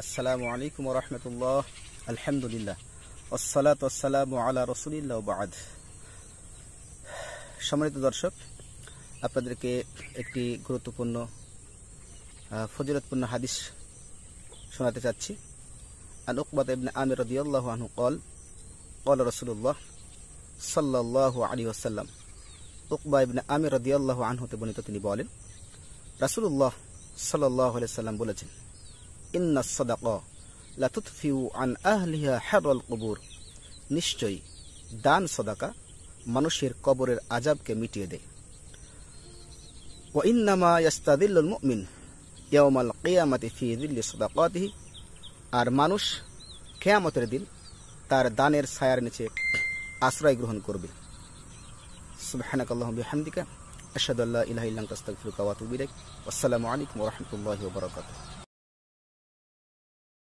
আসসালামু আলাইকুম ওয়া রাহমাতুল্লাহ। আলহামদুলিল্লাহ ওয়াসসালাতু ওয়াসসালামু আলা রাসূলিল্লাহ ওয়া বা'দ। সম্মানিত দর্শক, আপনাদেরকে একটি গুরুত্বপূর্ণ ফজিলতপূর্ণ হাদিস শোনাতে চাচ্ছি। আন উকবাত ইবনে আমির রাদিয়াল্লাহু আনহু قال قال রাসূলুল্লাহ সাল্লাল্লাহু আলাইহি ওয়াসাল্লাম। উকবা ইবনে আমির রাদিয়াল্লাহু আনহু তে বর্ণিত, তিনি বলেন, রাসূলুল্লাহ সাল্লাল্লাহু আলাইহি ওয়াসাল্লাম বলেছেন, ইন্না সাদাকা লা তুতফিউ আন আহলিহা হাররাল কুবুর। নিশ্চয়ই দান সাদাকা মানুষের কবরের আযাবকে মিটিয়ে দেয়। ওয়া ইন্নামা ইয়াস্তাদিল্লুল মুমিন ইয়াওমাল কিয়ামাতি ফি যিল্লি সাদাকাতিহি। আর মানুষ কিয়ামতের দিন তার দানের ছায়ার নিচে আশ্রয় গ্রহণ করবে। সুবহানাকাল্লাহুম্মা বিহামদিকা আশহাদু আল্লা ইলাহা ইল্লা আনতা আস্তাগফিরুকা ওয়া আতুবু ইলাইক। আসসালামু আলাইকুম ওয়া রাহমাতুল্লাহি ওয়া বারাকাতুহু।